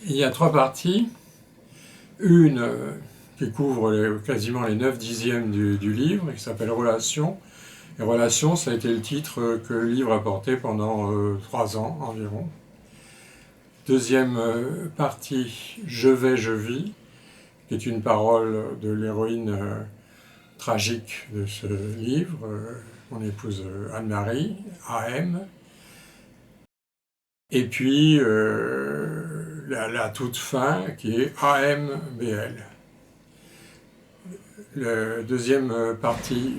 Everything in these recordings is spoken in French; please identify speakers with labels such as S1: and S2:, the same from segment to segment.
S1: Il y a trois parties. Une qui couvre quasiment les 9/10 du livre, et qui s'appelle Relations. Et Relations, ça a été le titre que le livre a porté pendant 3 ans environ. Deuxième partie, Je vais, je vis, qui est une parole de l'héroïne tragique de ce livre, mon épouse Anne-Marie, AM. Et puis la toute fin qui est AMBL. La deuxième partie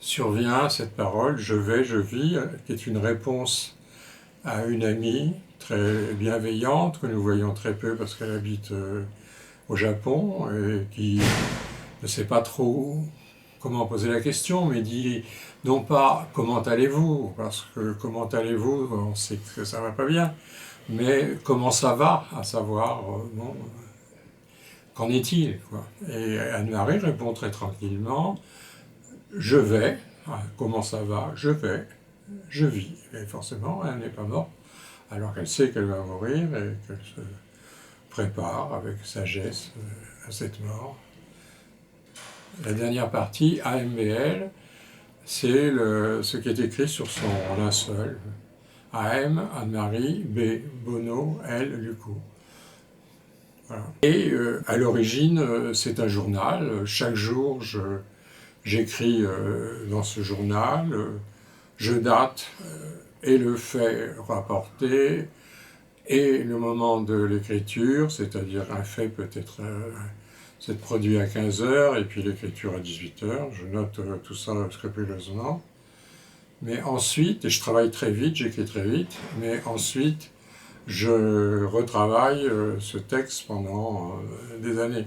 S1: survient, cette parole, je vais, je vis, qui est une réponse à une amie très bienveillante, que nous voyons très peu parce qu'elle habite au Japon, et qui ne sait pas trop comment poser la question, mais dit non pas comment allez-vous, parce que comment allez-vous, on sait que ça va pas bien, mais comment ça va, à savoir, bon, qu'en est-il, quoi. Et Anne-Marie répond très tranquillement, je vais, comment ça va, je vais, je vis. Et forcément, elle n'est pas morte, alors qu'elle sait qu'elle va mourir et qu'elle se prépare avec sagesse à cette mort. La dernière partie, AMBL, c'est ce qui est écrit sur son linceul. AM, Anne-Marie, B, Bono, L, Luco. Voilà. Et à l'origine, c'est un journal. Chaque jour, j'écris dans ce journal, je date et le fait rapporté et le moment de l'écriture, c'est-à-dire un fait peut-être s'être produit à 15h et puis l'écriture à 18h. Je note tout ça scrupuleusement. Mais ensuite, et je travaille très vite, j'écris très vite, mais ensuite, je retravaille ce texte pendant des années.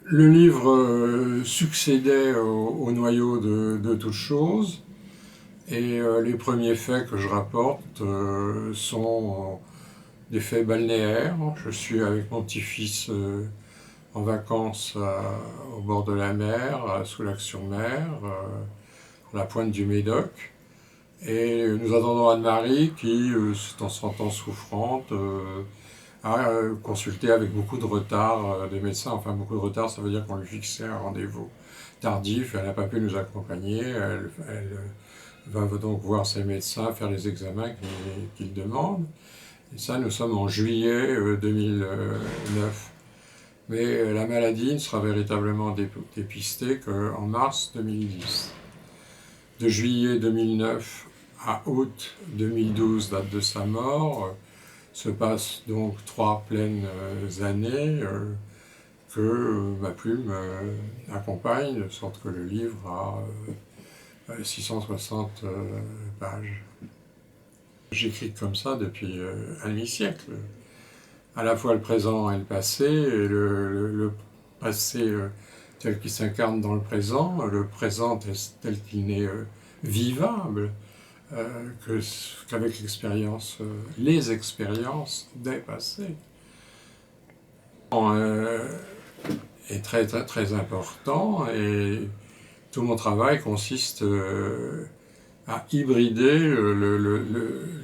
S1: Le livre succédait au noyau de toutes choses, et les premiers faits que je rapporte sont des faits balnéaires. Je suis avec mon petit-fils en vacances au bord de la mer, sous l'Action-Mer, à la pointe du Médoc. Et nous attendons Anne-Marie qui, en se sentant souffrante, a consulté avec beaucoup de retard des médecins. Enfin, beaucoup de retard, ça veut dire qu'on lui fixait un rendez-vous tardif. Elle n'a pas pu nous accompagner. Elle va donc voir ses médecins, faire les examens qu'il demande. Et ça, nous sommes en juillet 2009. Mais la maladie ne sera véritablement dépistée qu'en mars 2010. De juillet 2009 à août 2012, date de sa mort, se passent donc 3 pleines années que ma plume accompagne, de sorte que le livre a 660 pages. J'écris comme ça depuis un demi-siècle. À la fois le présent et le passé, et le passé tel qu'il s'incarne dans le présent tel qu'il n'est vivable qu'avec l'expérience, les expériences des passés. Est très, très, très important, et tout mon travail consiste à hybrider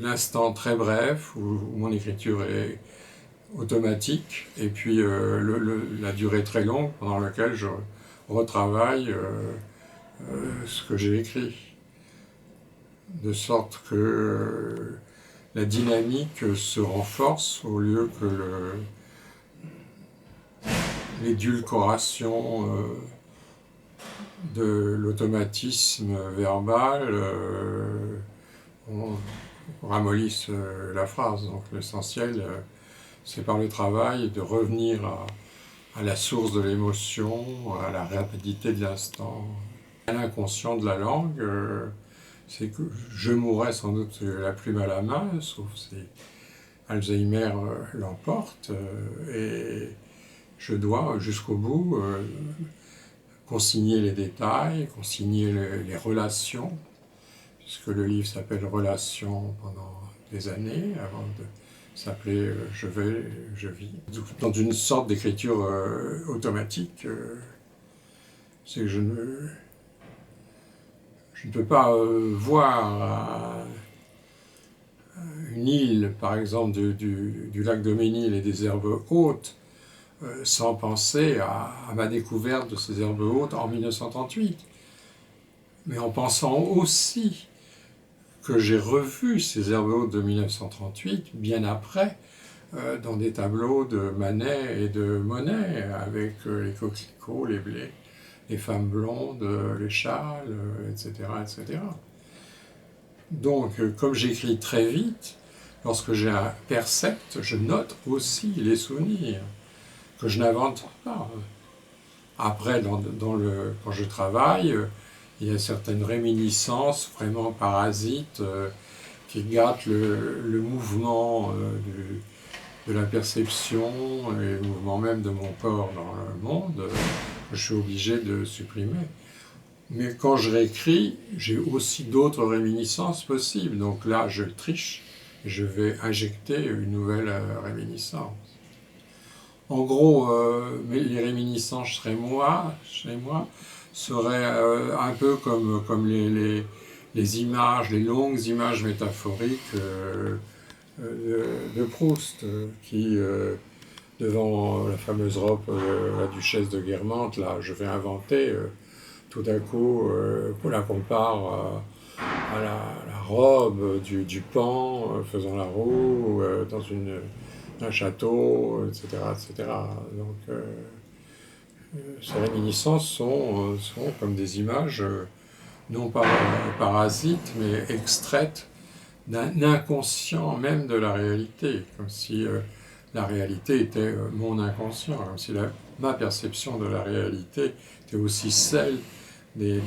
S1: l'instant très bref où mon écriture est automatique, et puis la durée très longue pendant laquelle je retravaille ce que j'ai écrit. De sorte que la dynamique se renforce au lieu que l'édulcoration de l'automatisme verbal ramollisse la phrase. Donc l'essentiel, c'est par le travail de revenir à la source de l'émotion, à la rapidité de l'instant. L'inconscient de la langue, c'est que je mourrais sans doute la plume à la main, sauf si Alzheimer l'emporte, et je dois jusqu'au bout consigner les détails, consigner les relations, puisque le livre s'appelle Relations pendant des années, avant de s'appeler Je vais, je vis. Dans une sorte d'écriture automatique, c'est que je ne peux pas voir une île, par exemple, du lac de Ménil et des herbes hautes, sans penser à ma découverte de ces herbes hautes en 1938, mais en pensant aussi que j'ai revu ces herbes hautes de 1938 bien après, dans des tableaux de Manet et de Monet, avec les coquelicots, les blés, les femmes blondes, les châles, etc., etc. Donc, comme j'écris très vite, lorsque j'ai un percept, je note aussi les souvenirs, que je n'invente pas. Après, quand je travaille, il y a certaines réminiscences vraiment parasites qui gâtent le mouvement de la perception et le mouvement même de mon corps dans le monde, que je suis obligé de supprimer. Mais quand je réécris, j'ai aussi d'autres réminiscences possibles. Donc là, je triche et je vais injecter une nouvelle réminiscence. En gros, les réminiscences chez moi seraient un peu comme les images, les longues images métaphoriques de Proust, qui, devant la fameuse robe de la duchesse de Guermantes, là, je vais inventer tout d'un coup, on la compare à la robe du pan faisant la roue dans un château, etc., etc. Donc, ces réminiscences sont comme des images, non pas parasites, mais extraites d'un inconscient même de la réalité, comme si la réalité était mon inconscient, comme si ma perception de la réalité était aussi celle des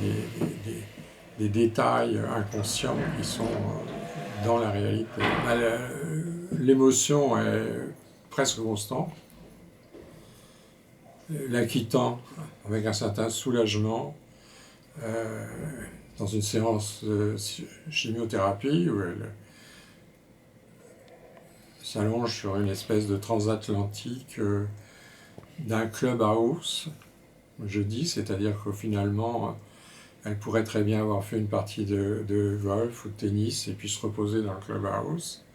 S1: détails inconscients qui sont dans la réalité. L'émotion est presque constante, la quittant avec un certain soulagement dans une séance de chimiothérapie où elle s'allonge sur une espèce de transatlantique d'un clubhouse, je dis, c'est-à-dire que finalement elle pourrait très bien avoir fait une partie de golf ou de tennis et puis se reposer dans le clubhouse.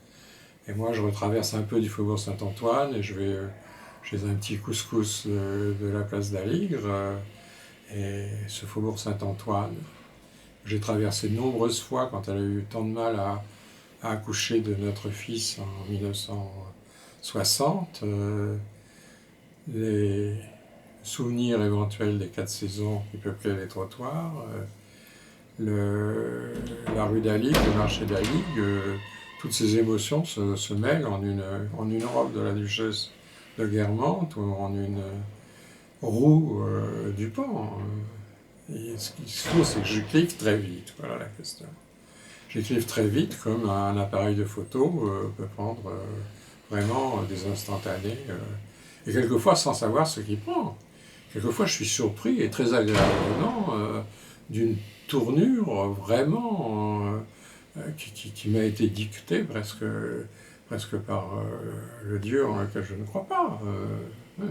S1: Et moi, je retraverse un peu du faubourg Saint-Antoine et je vais chez un petit couscous de la place d'Aligre. Et ce faubourg Saint-Antoine, j'ai traversé de nombreuses fois quand elle a eu tant de mal à accoucher de notre fils en 1960. Les souvenirs éventuels des 4 saisons qui peuplaient les trottoirs, la rue d'Aligre, le marché d'Aligre, toutes ces émotions se mêlent en une robe de la duchesse de Guermantes ou en une roue du pan. Et ce qui se trouve, c'est que j'écrive très vite, voilà la question. J'écrive très vite comme un appareil de photo peut prendre vraiment des instantanés, et quelquefois sans savoir ce qu'il prend. Quelquefois, je suis surpris et très agréablement d'une tournure vraiment qui m'a été dictée presque par le Dieu en lequel je ne crois pas. Ouais.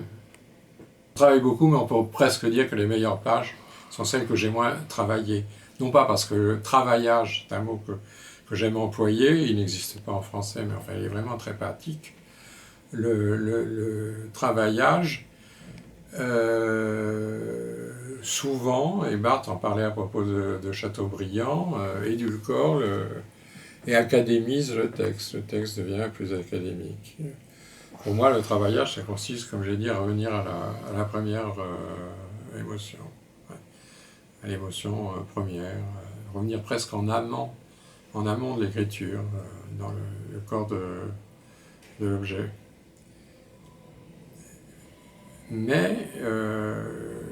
S1: Je travaille beaucoup, mais on peut presque dire que les meilleures pages sont celles que j'ai moins travaillées. Non pas parce que le travaillage, c'est un mot que j'aime employer, il n'existe pas en français, mais enfin il est vraiment très pratique. Le travaillage, souvent, et Barthes en parlait à propos de Chateaubriand, édulcore et académise le texte. Le texte devient plus académique. Pour moi, le travaillage, ça consiste, comme j'ai dit, à revenir à la première émotion, à l'émotion première, revenir presque en amont de l'écriture, dans le corps de l'objet. Mais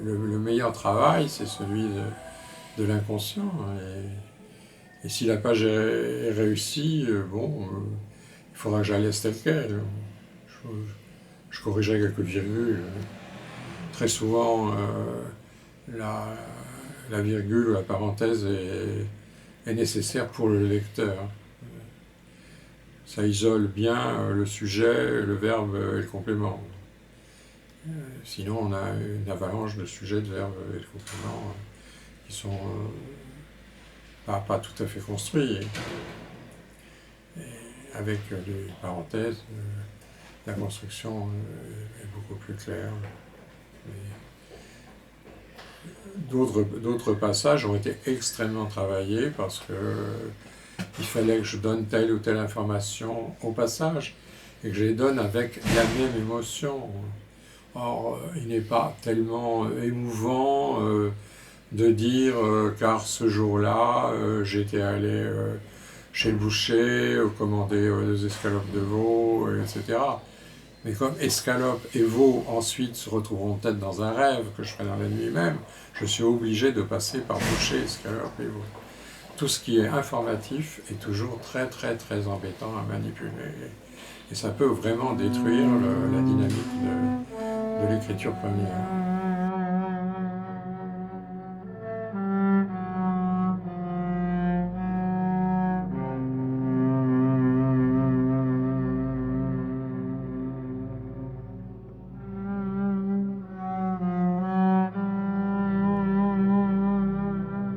S1: le meilleur travail, c'est celui de l'inconscient. Et si la page est réussie, il faudra que je la laisse telle qu'elle. Je corrigerai quelques virgules. Très souvent, la virgule ou la parenthèse est nécessaire pour le lecteur. Ça isole bien le sujet, le verbe et le complément. Sinon, on a une avalanche de sujets, de verbes et de compléments qui sont pas tout à fait construits. avec des parenthèses, la construction est beaucoup plus claire. D'autres passages ont été extrêmement travaillés parce que il fallait que je donne telle ou telle information au passage et que je les donne avec la même émotion. Or, il n'est pas tellement émouvant de dire car ce jour-là, j'étais allé chez le boucher, commander des escalopes de veau, etc. Mais comme escalope et veau ensuite se retrouveront peut-être dans un rêve que je ferai dans la nuit même, je suis obligé de passer par boucher, escalope et veau. Tout ce qui est informatif est toujours très très très embêtant à manipuler. Et ça peut vraiment détruire la dynamique de l'écriture première.